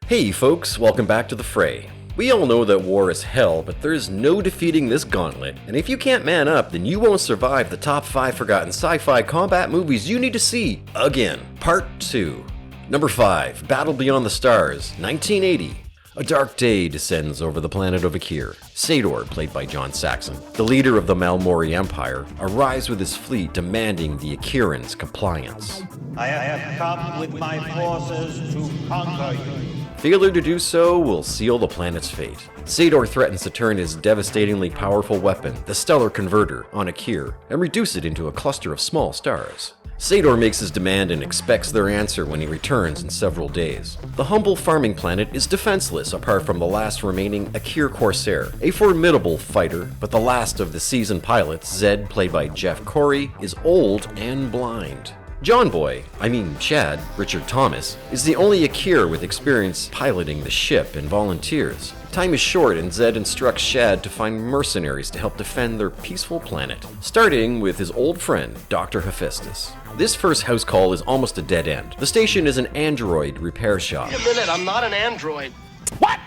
Hey folks, welcome back to the fray. We all know that war is hell, but there's no defeating this gauntlet, and if you can't man up, then you won't survive the top 5 forgotten sci-fi combat movies you need to see again. Part 2. Number 5, Battle Beyond the Stars, 1980. A dark day descends over the planet of Akir. Sador, played by John Saxon, the leader of the Malmori Empire, arrives with his fleet demanding the Akirans' compliance. I have come with my forces to conquer you. Failure to do so will seal the planet's fate. Sador threatens to turn his devastatingly powerful weapon, the Stellar Converter, on Akir and reduce it into a cluster of small stars. Sador makes his demand and expects their answer when he returns in several days. The humble farming planet is defenseless apart from the last remaining Akir Corsair, a formidable fighter, but the last of the seasoned pilots, Zed, played by Jeff Corey, is old and blind. Shad, Richard Thomas, is the only Akir with experience piloting the ship and volunteers. Time is short and Zed instructs Shad to find mercenaries to help defend their peaceful planet, starting with his old friend, Dr. Hephaestus. This first house call is almost a dead end. The station is an android repair shop. Wait a minute, I'm not an android. What?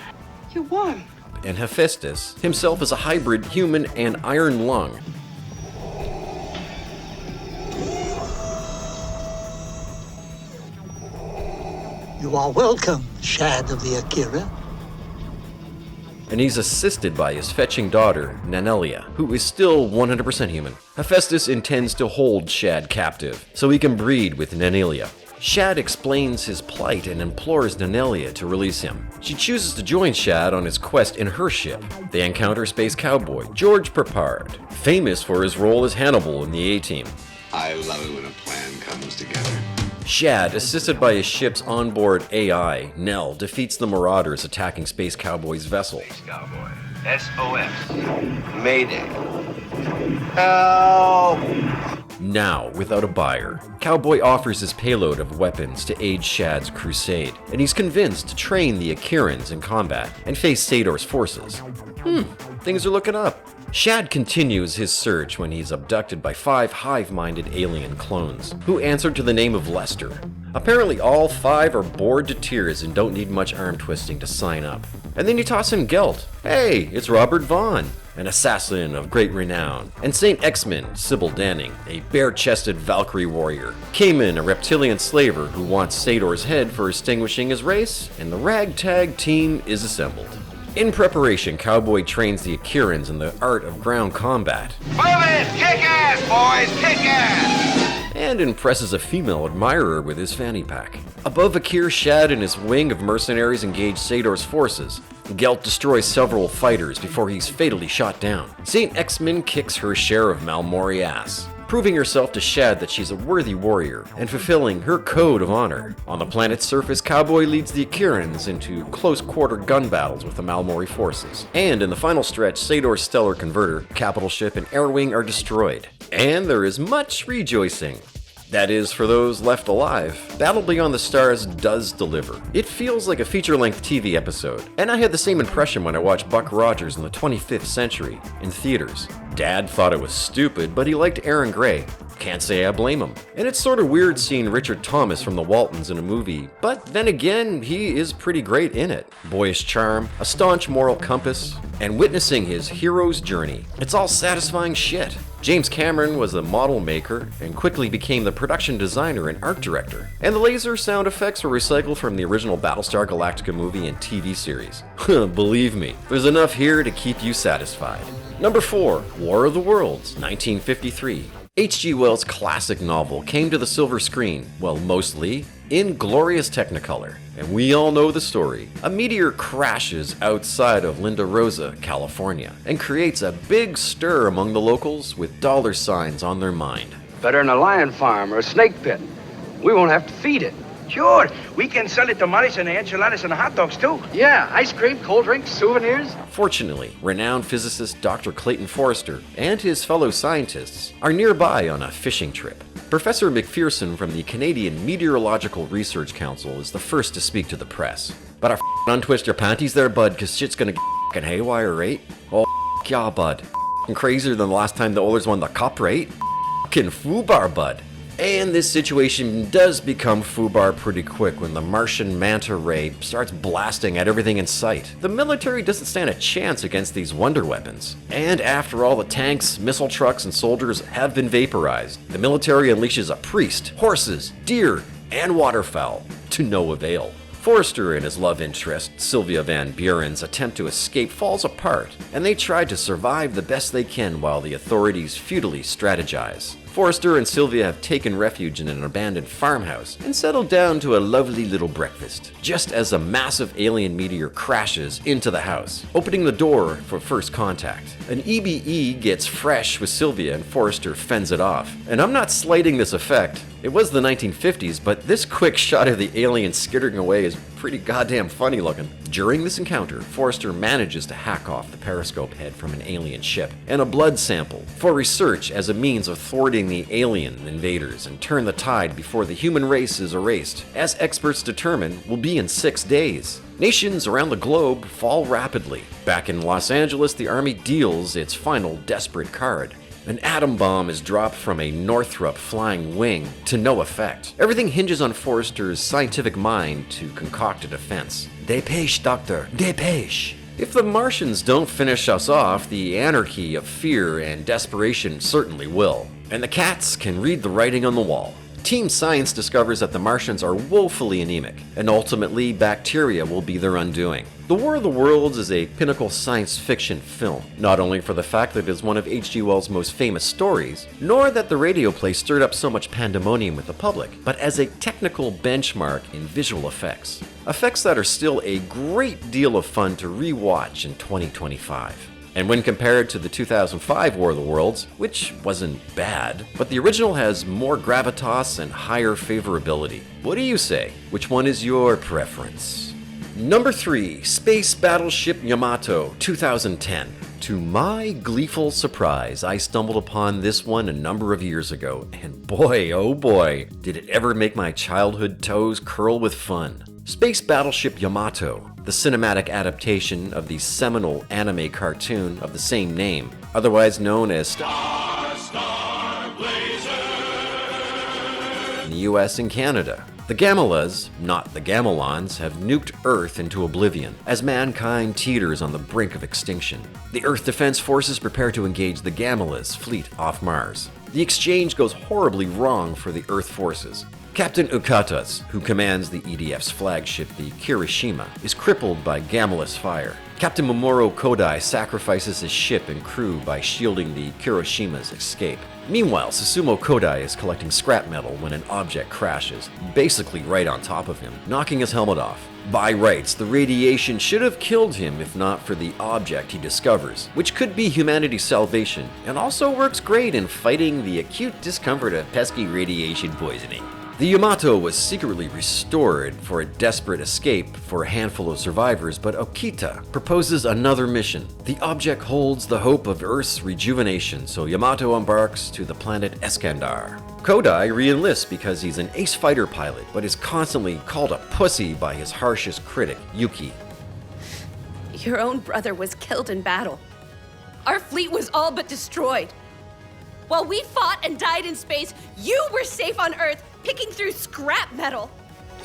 You won. And Hephaestus himself is a hybrid human and iron lung. You are welcome, Shad of the Akira. And he's assisted by his fetching daughter, Nanelia, who is still 100% human. Hephaestus intends to hold Shad captive, so he can breed with Nanelia. Shad explains his plight and implores Nanelia to release him. She chooses to join Shad on his quest in her ship. They encounter space cowboy George Peppard, famous for his role as Hannibal in the A-Team. I love it when a plan comes together. Shad, assisted by his ship's onboard AI, Nell, defeats the Marauders attacking Space Cowboy's vessel. Space Cowboy. SOS. Mayday. Help! Now, without a buyer, Cowboy offers his payload of weapons to aid Shad's crusade, and he's convinced to train the Akirans in combat and face Sador's forces. Things are looking up. Shad continues his search when he's abducted by 5 hive-minded alien clones, who answer to the name of Lester. Apparently all 5 are bored to tears and don't need much arm twisting to sign up. And then you toss in Gelt. Hey, it's Robert Vaughn, an assassin of great renown, and Saint X-Men, Sybil Danning, a bare-chested Valkyrie warrior, Cayman, a reptilian slaver who wants Sador's head for extinguishing his race, and the ragtag team is assembled. In preparation, Cowboy trains the Akirans in the art of ground combat. Move it! Kick ass, boys! Kick ass! And impresses a female admirer with his fanny pack. Above Akir, Shad and his wing of mercenaries engage Sador's forces. Gelt destroys several fighters before he's fatally shot down. Saint X-Men kicks her share of Malmori ass, proving herself to Shad that she's a worthy warrior and fulfilling her code of honor. On the planet's surface, Cowboy leads the Akirans into close-quarter gun battles with the Malmori forces. And in the final stretch, Sador's Stellar Converter, Capital Ship, and Air Wing are destroyed. And there is much rejoicing. That is, for those left alive. Battle Beyond the Stars does deliver. It feels like a feature-length TV episode, and I had the same impression when I watched Buck Rogers in the 25th Century in theaters. Dad thought it was stupid, but he liked Aaron Gray. Can't say I blame him. And it's sort of weird seeing Richard Thomas from the Waltons in a movie, but then again, he is pretty great in it. Boyish charm, a staunch moral compass, and witnessing his hero's journey. It's all satisfying shit. James Cameron was the model maker and quickly became the production designer and art director. And the laser sound effects were recycled from the original Battlestar Galactica movie and TV series. Believe me, there's enough here to keep you satisfied. Number 4, War of the Worlds, 1953. H.G. Wells' classic novel came to the silver screen, well, mostly, in glorious Technicolor. And we all know the story. A meteor crashes outside of Linda Rosa, California, and creates a big stir among the locals with dollar signs on their mind. Better than a lion farm or a snake pit. We won't have to feed it. Sure, we can sell it tamales and the enchiladas and the hot dogs too. Yeah, ice cream, cold drinks, souvenirs. Fortunately, renowned physicist Dr. Clayton Forrester and his fellow scientists are nearby on a fishing trip. Professor McPherson from the Canadian Meteorological Research Council is the first to speak to the press. Better untwist your panties there, bud, cause shit's gonna get f***ing haywire, right? Oh, yeah, bud. F***ing crazier than the last time the Oilers won the cup, right? F***ing foobar, bud. And this situation does become foobar pretty quick when the Martian manta ray starts blasting at everything in sight. The military doesn't stand a chance against these wonder weapons. And after all the tanks, missile trucks, and soldiers have been vaporized, the military unleashes a priest, horses, deer, and waterfowl to no avail. Forrester and his love interest, Sylvia Van Buren's attempt to escape falls apart, and they try to survive the best they can while the authorities futilely strategize. Forrester and Sylvia have taken refuge in an abandoned farmhouse and settled down to a lovely little breakfast, just as a massive alien meteor crashes into the house, opening the door for first contact. An EBE gets fresh with Sylvia and Forrester fends it off. And I'm not slighting this effect. It was the 1950s, but this quick shot of the alien skittering away is pretty goddamn funny looking. During this encounter, Forrester manages to hack off the periscope head from an alien ship and a blood sample for research as a means of thwarting the alien invaders and turn the tide before the human race is erased, as experts determine will be in 6 days. Nations around the globe fall rapidly. Back in Los Angeles, the Army deals its final desperate card. An atom bomb is dropped from a Northrop flying wing to no effect. Everything hinges on Forrester's scientific mind to concoct a defense. Dépêche, Doctor, dépêche! If the Martians don't finish us off, the anarchy of fear and desperation certainly will. And the cats can read the writing on the wall. Team Science discovers that the Martians are woefully anemic, and ultimately bacteria will be their undoing. The War of the Worlds is a pinnacle science fiction film, not only for the fact that it is one of H.G. Wells' most famous stories, nor that the radio play stirred up so much pandemonium with the public, but as a technical benchmark in visual effects. Effects that are still a great deal of fun to re-watch in 2025. And when compared to the 2005 War of the Worlds, which wasn't bad, but the original has more gravitas and higher favorability. What do you say? Which one is your preference? Number 3, Space Battleship Yamato, 2010. To my gleeful surprise, I stumbled upon this one a number of years ago, and boy, oh boy, did it ever make my childhood toes curl with fun. Space Battleship Yamato, the cinematic adaptation of the seminal anime cartoon of the same name, otherwise known as Star Blazer in the US and Canada. The Gamalas, not the Gamelons, have nuked Earth into oblivion as mankind teeters on the brink of extinction. The Earth Defense Forces prepare to engage the Gamalas' fleet off Mars. The exchange goes horribly wrong for the Earth forces. Captain Ukatas, who commands the EDF's flagship, the Kirishima, is crippled by Gamalus fire. Captain Mamoru Kodai sacrifices his ship and crew by shielding the Kirishima's escape. Meanwhile, Susumu Kodai is collecting scrap metal when an object crashes, basically right on top of him, knocking his helmet off. By rights, the radiation should have killed him if not for the object he discovers, which could be humanity's salvation, and also works great in fighting the acute discomfort of pesky radiation poisoning. The Yamato was secretly restored for a desperate escape for a handful of survivors, but Okita proposes another mission. The object holds the hope of Earth's rejuvenation, so Yamato embarks to the planet Eskandar. Kodai re-enlists because he's an ace fighter pilot, but is constantly called a pussy by his harshest critic, Yuki. Your own brother was killed in battle. Our fleet was all but destroyed. While we fought and died in space, you were safe on Earth, picking through scrap metal.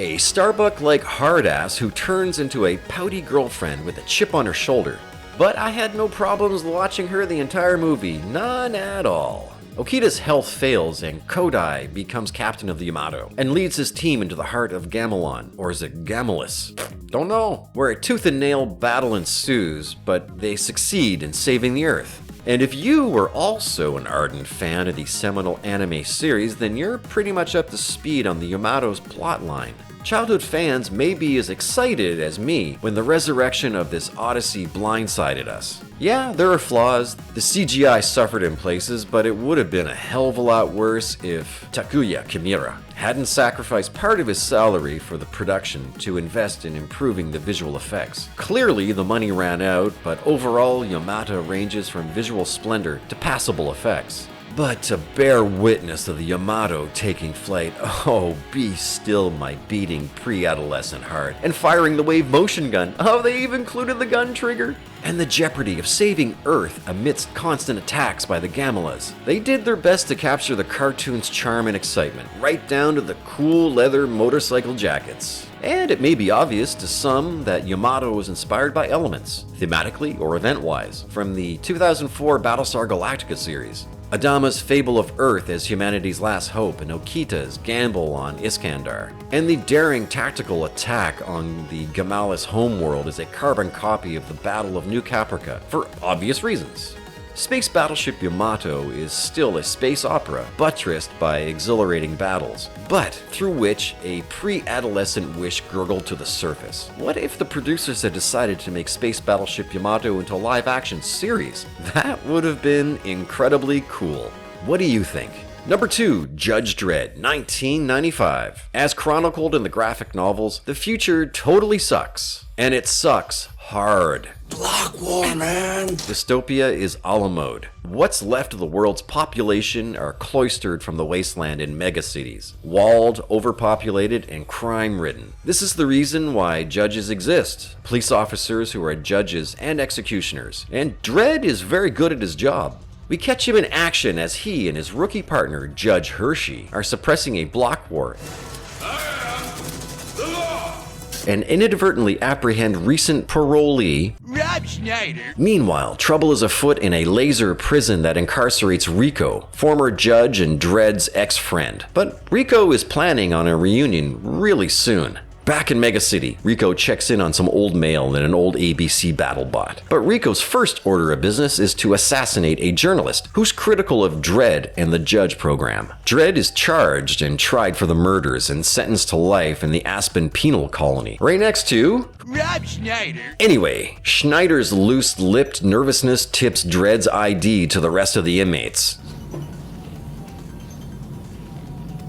A Starbuck-like hardass who turns into a pouty girlfriend with a chip on her shoulder. But I had no problems watching her the entire movie, none at all. Okita's health fails and Kodai becomes captain of the Yamato and leads his team into the heart of Gamelon, or is it Gamelus? Don't know. Where a tooth and nail battle ensues, but they succeed in saving the Earth. And if you were also an ardent fan of the seminal anime series, then you're pretty much up to speed on the Yamato's plotline. Childhood fans may be as excited as me when the resurrection of this odyssey blindsided us. Yeah, there are flaws, the CGI suffered in places, but it would have been a hell of a lot worse if Takuya Kimura hadn't sacrificed part of his salary for the production to invest in improving the visual effects. Clearly, the money ran out, but overall, Yamato ranges from visual splendor to passable effects. But to bear witness of the Yamato taking flight, oh, be still my beating pre-adolescent heart, and firing the wave motion gun. Oh, they even included the gun trigger. and the jeopardy of saving Earth amidst constant attacks by the Gamalas. They did their best to capture the cartoon's charm and excitement, right down to the cool leather motorcycle jackets. And it may be obvious to some that Yamato was inspired by elements, thematically or event-wise, from the 2004 Battlestar Galactica series. Adama's fable of Earth as humanity's last hope and Okita's gamble on Iskandar. And the daring tactical attack on the Gamala's homeworld is a carbon copy of the Battle of New Caprica, for obvious reasons. Space Battleship Yamato is still a space opera, buttressed by exhilarating battles, but through which a pre-adolescent wish gurgled to the surface. What if the producers had decided to make Space Battleship Yamato into a live-action series? That would have been incredibly cool. What do you think? Number 2, Judge Dredd, 1995. As chronicled in the graphic novels, the future totally sucks. And it sucks hard. Block war, man. Dystopia is a la mode. What's left of the world's population are cloistered from the wasteland in megacities, walled, overpopulated, and crime-ridden. This is the reason why judges exist, police officers who are judges and executioners, and Dredd is very good at his job. We catch him in action as he and his rookie partner, Judge Hershey, are suppressing a block war and inadvertently apprehend recent parolee Rob Schneider. Meanwhile, trouble is afoot in a laser prison that incarcerates Rico, former judge and Dredd's ex-friend. But Rico is planning on a reunion really soon. Back in Mega City, Rico checks in on some old mail and an old ABC BattleBot. But Rico's first order of business is to assassinate a journalist who's critical of Dredd and the Judge program. Dredd is charged and tried for the murders and sentenced to life in the Aspen Penal Colony, right next to Rob Schneider. Anyway, Schneider's loose-lipped nervousness tips Dredd's ID to the rest of the inmates.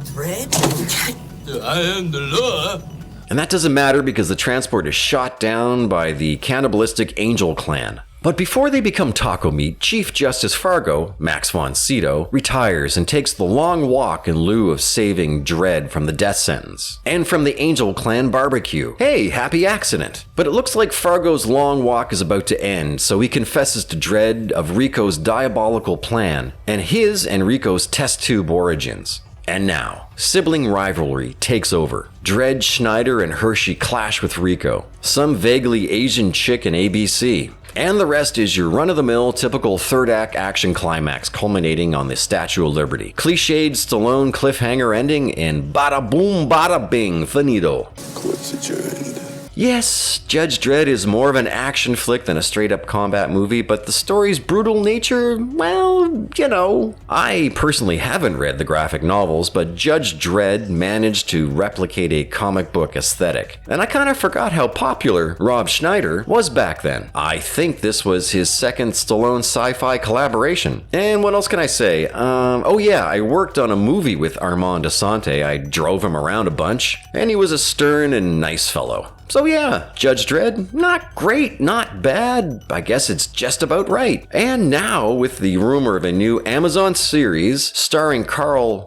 Dredd? I am the law. And that doesn't matter because the transport is shot down by the cannibalistic Angel clan. But before they become taco meat, Chief Justice Fargo, Max von Sydow, retires and takes the long walk in lieu of saving Dredd from the death sentence. And from the Angel clan barbecue. Hey, happy accident. But it looks like Fargo's long walk is about to end, so he confesses to Dredd of Rico's diabolical plan and his and Rico's test tube origins. And now, sibling rivalry takes over. Dredd, Schneider, and Hershey clash with Rico, some vaguely Asian chick in ABC. And the rest is your run-of-the-mill, typical third-act action climax culminating on the Statue of Liberty. Cliched Stallone cliffhanger ending, and bada boom, bada bing, finito. Court's adjourned. Yes, Judge Dredd is more of an action flick than a straight-up combat movie, but the story's brutal nature, well, you know. I personally haven't read the graphic novels, but Judge Dredd managed to replicate a comic book aesthetic. And I kind of forgot how popular Rob Schneider was back then. I think this was his second Stallone Sci-Fi collaboration. And what else can I say? Oh yeah, I worked on a movie with Armand Assante. I drove him around a bunch, and he was a stern and nice fellow. So yeah, Judge Dredd, not great, not bad, I guess it's just about right. And now, with the rumor of a new Amazon series starring Carl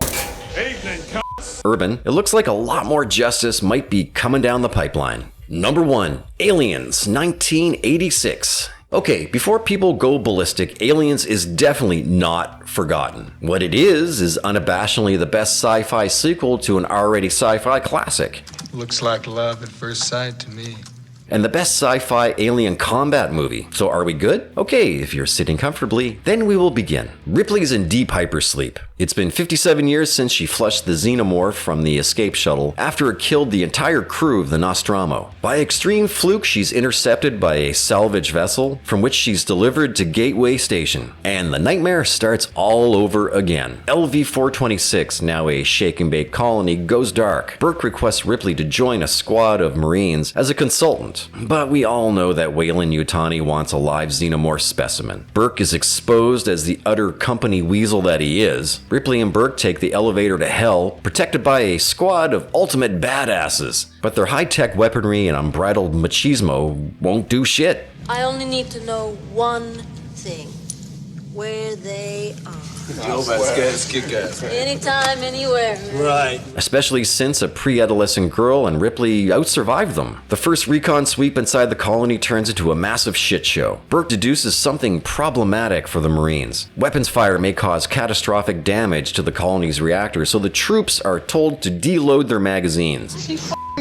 Urban, it looks like a lot more justice might be coming down the pipeline. Number 1, Aliens, 1986. Okay, before people go ballistic, Aliens is definitely not forgotten. What it is unabashedly the best sci-fi sequel to an already sci-fi classic. Looks like love at first sight to me. And the best sci-fi alien combat movie. So are we good? Okay, if you're sitting comfortably, then we will begin. Ripley's in deep hypersleep. It's been 57 years since she flushed the xenomorph from the escape shuttle after it killed the entire crew of the Nostromo. By extreme fluke, she's intercepted by a salvage vessel from which she's delivered to Gateway Station. And the nightmare starts all over again. LV-426, now a shake-and-bake colony, goes dark. Burke requests Ripley to join a squad of Marines as a consultant. But we all know that Weyland-Yutani wants a live xenomorph specimen. Burke is exposed as the utter company weasel that he is. Ripley and Burke take the elevator to hell, protected by a squad of ultimate badasses. But their high-tech weaponry and unbridled machismo won't do shit. I only need to know one thing. Where they are. Anytime, anywhere. Right. Especially since a pre-adolescent girl and Ripley outsurvived them. The first recon sweep inside the colony turns into a massive shit show. Burke deduces something problematic for the Marines. Weapons fire may cause catastrophic damage to the colony's reactor, so the troops are told to deload their magazines.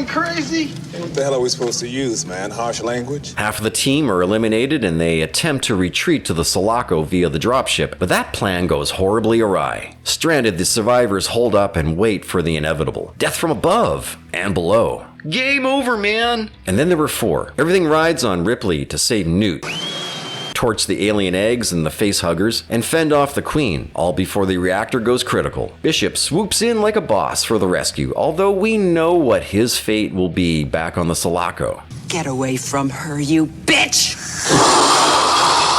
Crazy? What the hell are we supposed to use, man? Harsh language? Half of the team are eliminated and they attempt to retreat to the Sulaco via the dropship, but that plan goes horribly awry. Stranded, the survivors hold up and wait for the inevitable. Death from above and below. Game over, man! And then there were 4. Everything rides on Ripley to save Newt, torch the alien eggs and the facehuggers, and fend off the Queen, all before the reactor goes critical. Bishop swoops in like a boss for the rescue, although we know what his fate will be back on the Sulaco. Get away from her, you bitch!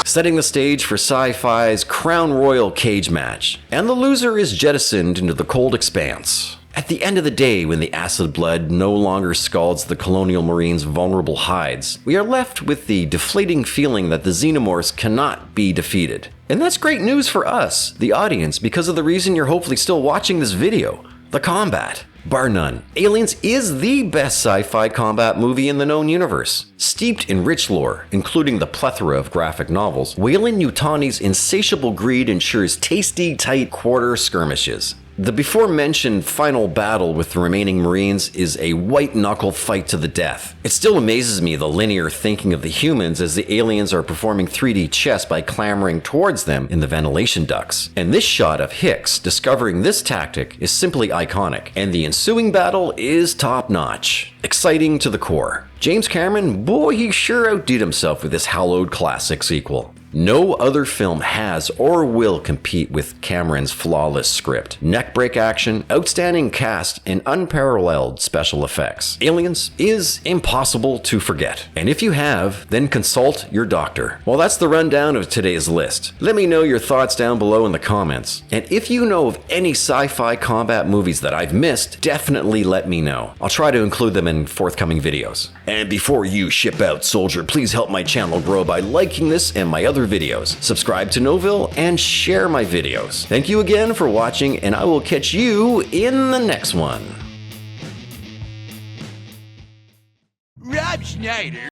Setting the stage for Sci-Fi's Crown Royal cage match, and the loser is jettisoned into the cold expanse. At the end of the day, when the acid blood no longer scalds the Colonial Marines' vulnerable hides, we are left with the deflating feeling that the Xenomorphs cannot be defeated. And that's great news for us, the audience, because of the reason you're hopefully still watching this video: the combat. Bar none, Aliens is the best sci-fi combat movie in the known universe. Steeped in rich lore, including the plethora of graphic novels, Weyland-Yutani's insatiable greed ensures tasty, tight quarter skirmishes. The before-mentioned final battle with the remaining Marines is a white-knuckle fight to the death. It still amazes me the linear thinking of the humans as the aliens are performing 3D chess by clambering towards them in the ventilation ducts. And this shot of Hicks discovering this tactic is simply iconic, and the ensuing battle is top-notch. Exciting to the core. James Cameron, boy, he sure outdid himself with this hallowed classic sequel. No other film has or will compete with Cameron's flawless script, neck-break action, outstanding cast, and unparalleled special effects. Aliens is impossible to forget. And if you have, then consult your doctor. Well, that's the rundown of today's list. Let me know your thoughts down below in the comments. And if you know of any sci-fi combat movies that I've missed, definitely let me know. I'll try to include them in forthcoming videos. And before you ship out, soldier, please help my channel grow by liking this and my other videos. Subscribe to Noville and share my videos. Thank you again for watching, and I will catch you in the next one. Rob Schneider